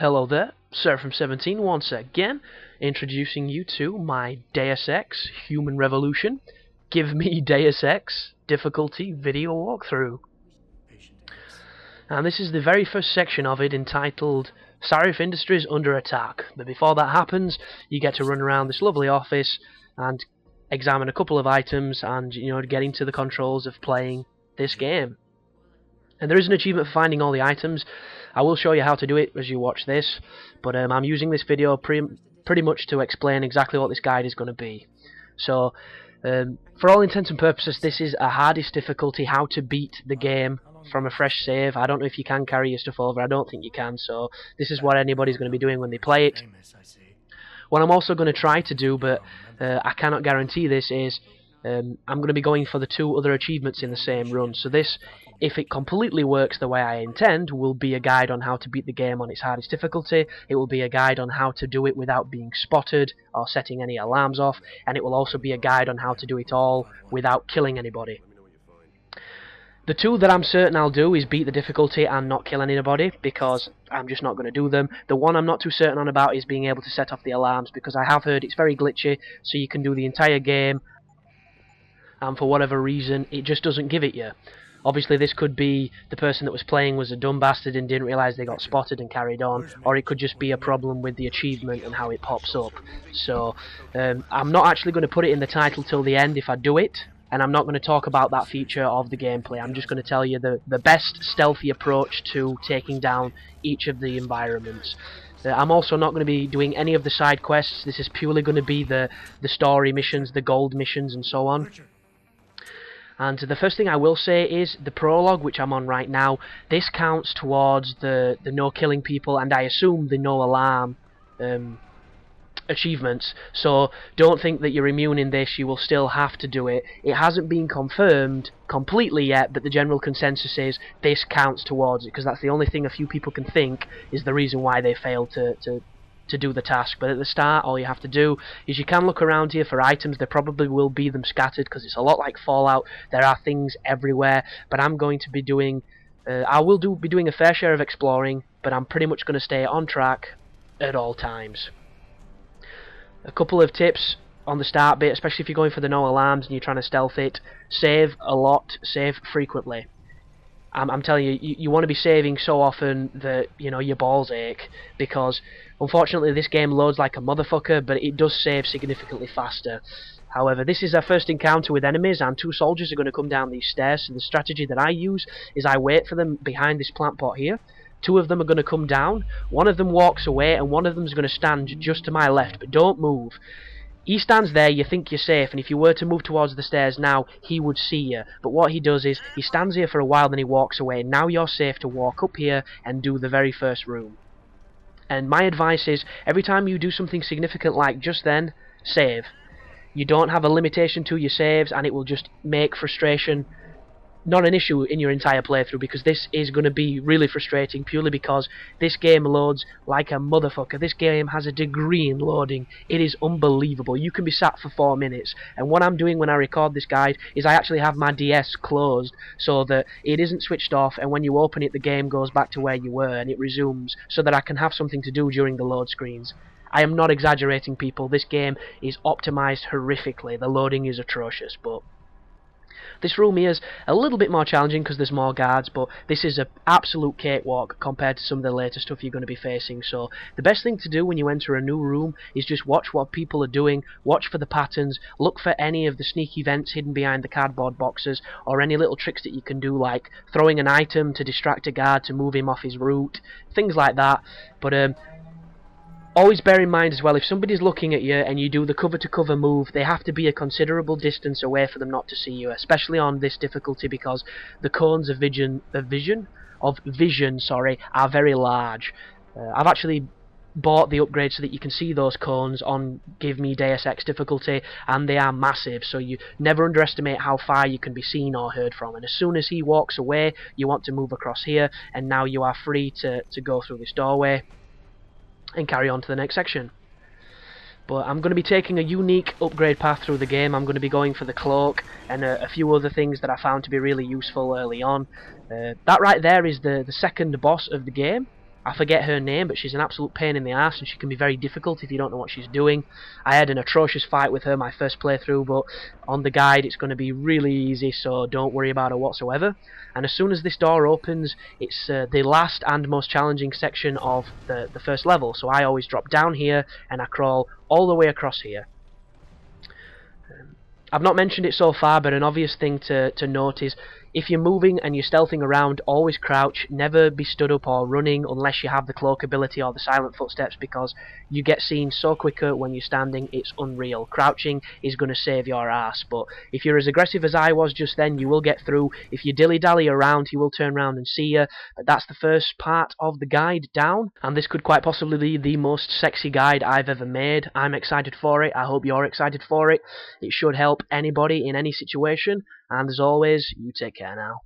Hello there, Seraphim17 once again, introducing you to my Deus Ex Human Revolution Give Me Deus Ex difficulty video walkthrough. And this is the very first section of it, entitled Sarif Industries Under Attack. But before that happens, you get to run around this lovely office and examine a couple of items and, get into the controls of playing this game. And there is an achievement for finding all the items. I will show you how to do it as you watch this, but I'm using this video pretty much to explain exactly what this guide is going to be. So, for all intents and purposes, this is a hardest difficulty, how to beat the game from a fresh save. I don't know if you can carry your stuff over, I don't think you can, so this is what anybody's going to be doing when they play it. What I'm also going to try to do, but I cannot guarantee this, is I'm going to be going for the two other achievements in the same run. So this, if it completely works the way I intend, will be a guide on how to beat the game on its hardest difficulty. It will be a guide on how to do it without being spotted or setting any alarms off, and it will also be a guide on how to do it all without killing anybody. The two that I'm certain I'll do is beat the difficulty and not kill anybody, because I'm just not going to do them. The one I'm not too certain on about is being able to set off the alarms, because I have heard it's very glitchy, so you can do the entire game and for whatever reason it just doesn't give it you. Obviously this could be the person that was playing was a dumb bastard and didn't realise they got spotted and carried on, or it could just be a problem with the achievement and how it pops up. So I'm not actually going to put it in the title till the end if I do it, and I'm not going to talk about that feature of the gameplay. I'm just going to tell you the best stealthy approach to taking down each of the environments. I'm also not going to be doing any of the side quests. This is purely going to be the story missions, the gold missions and so on. And the first thing I will say is the prologue, which I'm on right now, this counts towards the no killing people and I assume the no alarm achievements. So don't think that you're immune in this, you will still have to do it. It hasn't been confirmed completely yet, but the general consensus is this counts towards it, because that's the only thing a few people can think is the reason why they failed to do the task. But at the start, all you have to do is you can look around here for items. There probably will be them scattered because it's a lot like Fallout. There are things everywhere, but I'm going to be doing be doing a fair share of exploring, but I'm pretty much going to stay on track at all times. A couple of tips on the start bit, especially if you're going for the no alarms and you're trying to stealth it: save a lot, save frequently. I'm telling you, you want to be saving so often that your balls ache, because unfortunately this game loads like a motherfucker, but it does save significantly faster. However, this is our first encounter with enemies, and two soldiers are going to come down these stairs. So the strategy that I use is I wait for them behind this plant pot here. Two of them are going to come down, one of them walks away, and one of them is going to stand just to my left, but don't move. He stands there, you think you're safe, and if you were to move towards the stairs now, he would see you. But what he does is, he stands here for a while, then he walks away. Now you're safe to walk up here and do the very first room. And my advice is, every time you do something significant like just then, save. You don't have a limitation to your saves, and it will just make frustration not an issue in your entire playthrough, because this is going to be really frustrating purely because this game loads like a motherfucker. This game has a degree in loading. It is unbelievable. You can be sat for 4 minutes, and what I'm doing when I record this guide is I actually have my DS closed so that it isn't switched off, and when you open it the game goes back to where you were and it resumes, so that I can have something to do during the load screens. I am not exaggerating, people. This game is optimized horrifically. The loading is atrocious, but this room here is a little bit more challenging because there's more guards, but this is an absolute cakewalk compared to some of the later stuff you're going to be facing. So the best thing to do when you enter a new room is just watch what people are doing, watch for the patterns, look for any of the sneaky vents hidden behind the cardboard boxes, or any little tricks that you can do, like throwing an item to distract a guard to move him off his route, things like that. But always bear in mind as well, if somebody's looking at you and you do the cover-to-cover move, they have to be a considerable distance away for them not to see you, especially on this difficulty, because the cones of vision are very large. I've actually bought the upgrade so that you can see those cones on Give Me Deus Ex difficulty, and they are massive, so you never underestimate how far you can be seen or heard from. And as soon as he walks away, you want to move across here, and now you are free to go through this doorway and carry on to the next section. But I'm going to be taking a unique upgrade path through the game. I'm going to be going for the cloak and a few other things that I found to be really useful early on. That right there is the second boss of the game. I forget her name, but she's an absolute pain in the ass, and she can be very difficult if you don't know what she's doing. I had an atrocious fight with her my first playthrough, but on the guide it's going to be really easy, so don't worry about her whatsoever. And as soon as this door opens, it's the last and most challenging section of the first level, so I always drop down here and I crawl all the way across here. I've not mentioned it so far, but an obvious thing to note is if you're moving and you're stealthing around, always crouch, never be stood up or running unless you have the cloak ability or the silent footsteps, because you get seen so quicker when you're standing, it's unreal. Crouching is going to save your ass, but if you're as aggressive as I was just then, you will get through. If you dilly-dally around, he will turn around and see you. But that's the first part of the guide down, and this could quite possibly be the most sexy guide I've ever made. I'm excited for it. I hope you're excited for it. It should help anybody in any situation. And as always, you take care now.